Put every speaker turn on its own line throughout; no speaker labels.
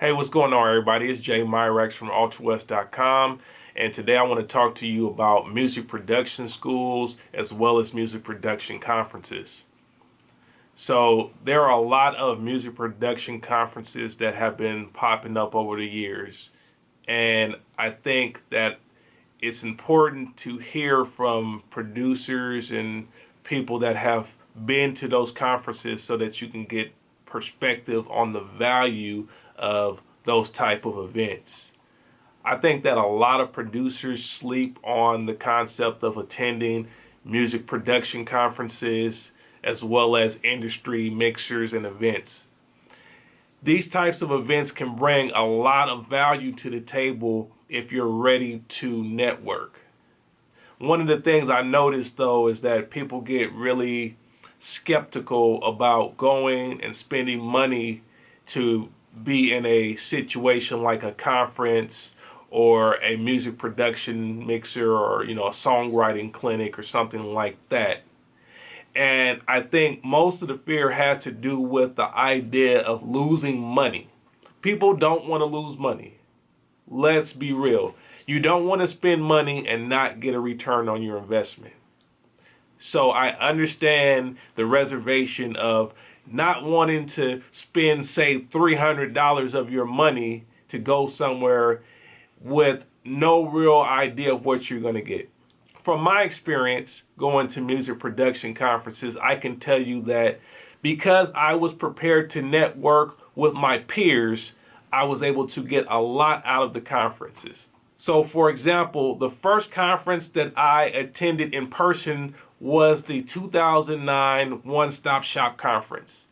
Hey, what's going on, everybody? It's Jay Myrex from ultrawest.com, and today I want to talk to you about music production schools as well as music production conferences. So there are a lot of music production conferences that have been popping up over the years, and I think that it's important to hear from producers and people that have been to those conferences so that you can get perspective on the value of those type of events. I think that a lot of producers sleep on the concept of attending music production conferences as well as industry mixers and events. These types of events can bring a lot of value to the table if you're ready to network. One of the things I noticed though is that people get really skeptical about going and spending money to be in a situation like a conference or a music production mixer or a songwriting clinic or something like that. And I think most of the fear has to do with the idea of losing money. People don't want to lose money. Let's be real. You don't want to spend money and not get a return on your investment. So I understand the reservation of not wanting to spend, say, $300 of your money to go somewhere with no real idea of what you're going to get. From my experience going to music production conferences, I can tell you that because I was prepared to network with my peers, I was able to get a lot out of the conferences. So, for example, the first conference that I attended in person was the 2009 One Stop Shop Conference.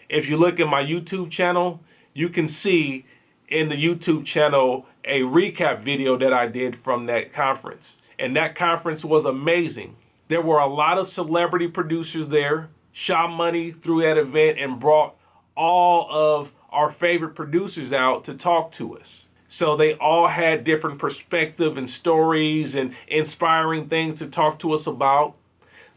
If you look at my YouTube channel, you can see in the YouTube channel a recap video that I did from that conference. And that conference was amazing. There were a lot of celebrity producers there, shot money through that event and brought all of our favorite producers out to talk to us. So they all had different perspective and stories and inspiring things to talk to us about.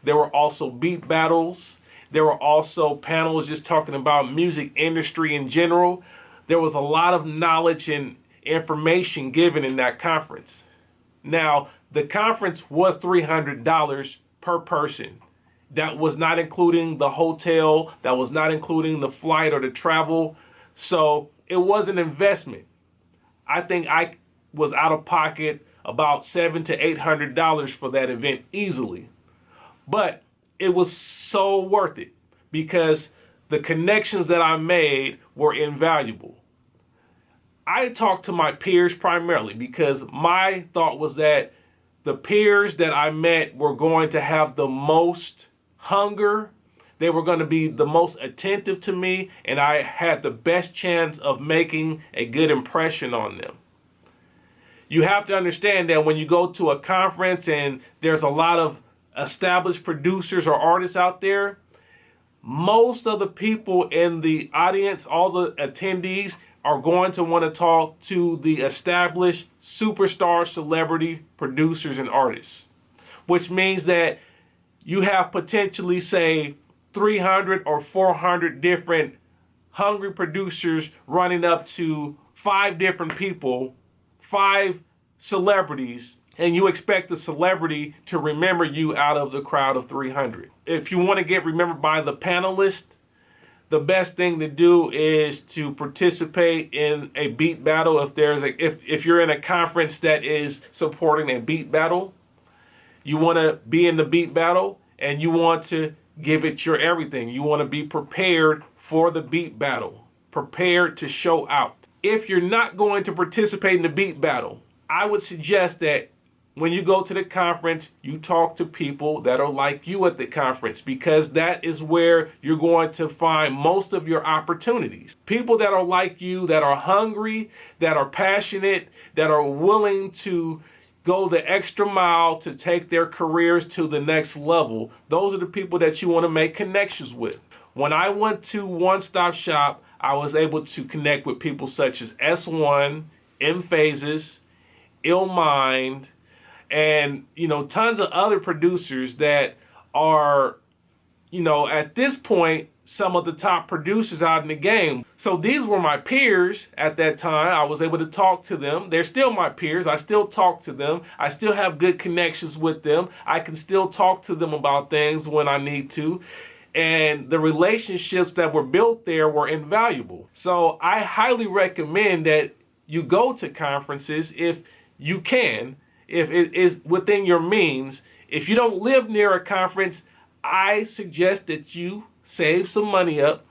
There were also beat battles. There were also panels just talking about music industry in general. There was a lot of knowledge and information given in that conference. Now, the conference was $300 per person. That was not including the hotel. That was not including the flight or the travel. So it was an investment. I think I was out of pocket about $700 to $800 for that event easily. But it was so worth it because the connections that I made were invaluable. I talked to my peers primarily because my thought was that the peers that I met were going to have the most hunger. They were going to be the most attentive to me, and I had the best chance of making a good impression on them. You have to understand that when you go to a conference and there's a lot of established producers or artists out there, most of the people in the audience, all the attendees, are going to want to talk to the established superstar celebrity producers and artists, which means that you have potentially, say, 300 or 400 different hungry producers running up to 5 different people, 5 celebrities, and you expect the celebrity to remember you out of the crowd of 300. If you want to get remembered by the panelists, the best thing to do is to participate in a beat battle. If you're in a conference that is supporting a beat battle, you want to be in the beat battle and you want to give it your everything. You want to be prepared for the beat battle, prepared to show out. If you're not going to participate in the beat battle, I would suggest that when you go to the conference, you talk to people that are like you at the conference, because that is where you're going to find most of your opportunities. People that are like you, that are hungry, that are passionate, that are willing to go the extra mile to take their careers to the next level. Those are the people that you want to make connections with. When I went to One Stop Shop, I was able to connect with people such as S1, M Phases, Ill Mind, and tons of other producers that are at this point, some of the top producers out in the game. So these were my peers at that time. I was able to talk to them. They're still my peers. I still talk to them. I still have good connections with them. I can still talk to them about things when I need to. And the relationships that were built there were invaluable. So I highly recommend that you go to conferences if you can, if it is within your means. If you don't live near a conference, I suggest that you save some money up,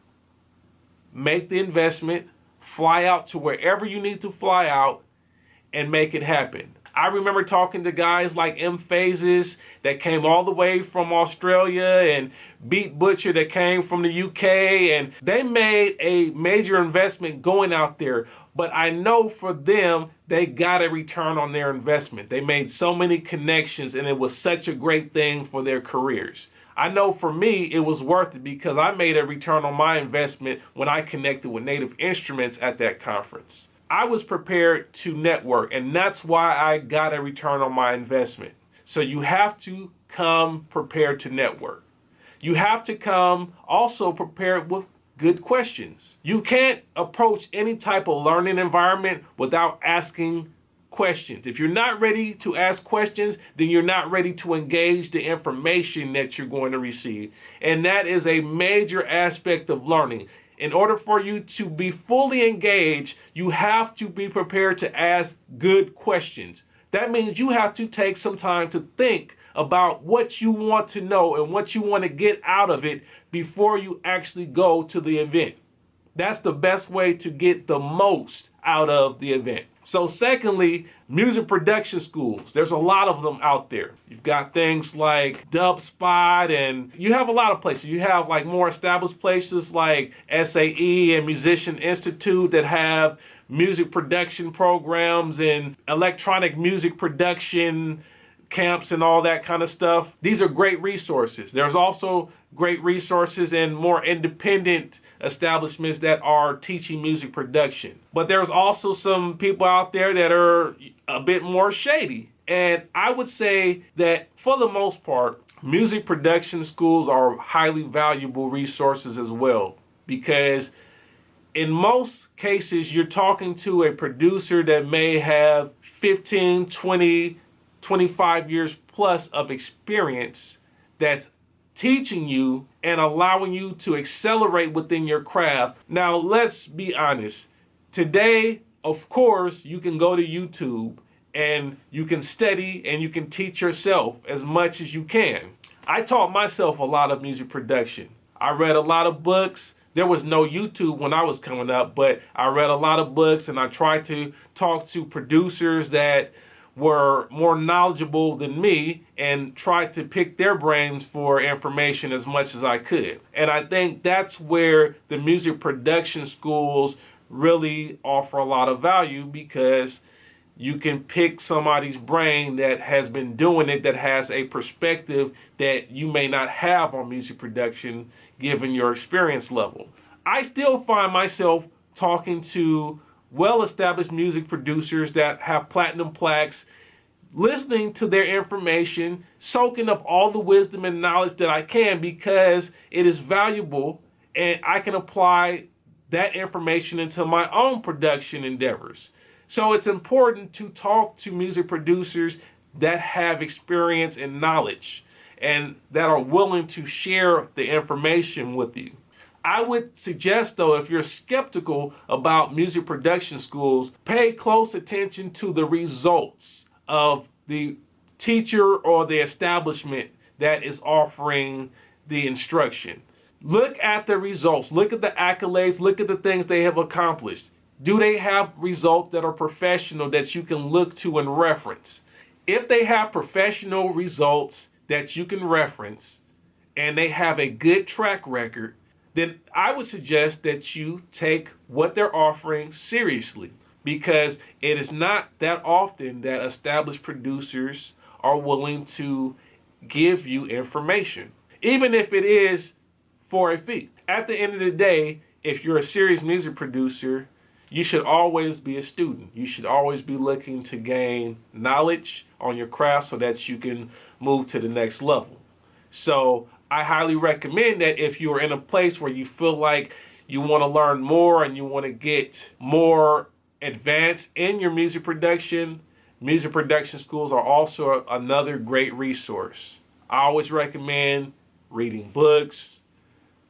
make the investment, fly out to wherever you need to fly out, and make it happen. I remember talking to guys like M Phases that came all the way from Australia, and Beat Butcher that came from the UK, and they made a major investment going out there. But I know for them, they got a return on their investment. They made so many connections, and it was such a great thing for their careers. I know for me, it was worth it because I made a return on my investment when I connected with Native Instruments at that conference. I was prepared to network, and that's why I got a return on my investment. So you have to come prepared to network. You have to come also prepared with good questions. You can't approach any type of learning environment without asking questions. If you're not ready to ask questions, then you're not ready to engage the information that you're going to receive. And that is a major aspect of learning. In order for you to be fully engaged, you have to be prepared to ask good questions. That means you have to take some time to think about what you want to know and what you want to get out of it before you actually go to the event. That's the best way to get the most out of the event. So secondly, music production schools. There's a lot of them out there. You've got things like DubSpot, and you have a lot of places. You have like more established places like SAE and Musician Institute that have music production programs and electronic music production camps and all that kind of stuff. These are great resources. There's also great resources and more independent establishments that are teaching music production. But there's also some people out there that are a bit more shady. And I would say that for the most part, music production schools are highly valuable resources as well, because in most cases, you're talking to a producer that may have 15, 20, 25 years plus of experience that's teaching you and allowing you to accelerate within your craft. Now, let's be honest. Today, of course, you can go to YouTube and you can study and you can teach yourself as much as you can. I taught myself a lot of music production. I read a lot of books. There was no YouTube when I was coming up, but I read a lot of books and I tried to talk to producers that were more knowledgeable than me and tried to pick their brains for information as much as I could. And I think that's where the music production schools really offer a lot of value, because you can pick somebody's brain that has been doing it, that has a perspective that you may not have on music production given your experience level. I still find myself talking to well-established music producers that have platinum plaques, listening to their information, soaking up all the wisdom and knowledge that I can, because it is valuable and I can apply that information into my own production endeavors. So it's important to talk to music producers that have experience and knowledge and that are willing to share the information with you. I would suggest, though, if you're skeptical about music production schools, pay close attention to the results of the teacher or the establishment that is offering the instruction. Look at the results. Look at the accolades. Look at the things they have accomplished. Do they have results that are professional that you can look to and reference? If they have professional results that you can reference and they have a good track record, then I would suggest that you take what they're offering seriously, because it is not that often that established producers are willing to give you information, even if it is for a fee. At the end of the day, if you're a serious music producer, you should always be a student. You should always be looking to gain knowledge on your craft so that you can move to the next level. So I highly recommend that if you're in a place where you feel like you want to learn more and you want to get more advanced in your music production schools are also another great resource. I always recommend reading books,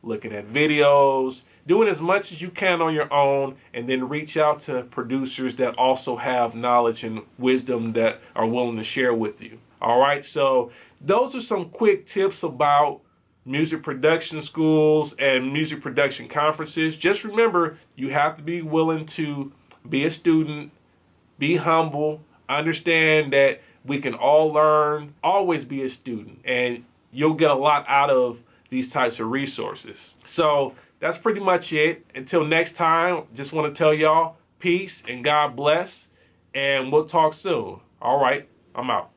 looking at videos, doing as much as you can on your own, and then reach out to producers that also have knowledge and wisdom that are willing to share with you. All right, so those are some quick tips about music production schools and music production conferences. Just remember, you have to be willing to be a student, be humble, understand that we can all learn, always be a student, and you'll get a lot out of these types of resources. So that's pretty much it. Until next time, just want to tell y'all peace and God bless, and we'll talk soon. All right, I'm out.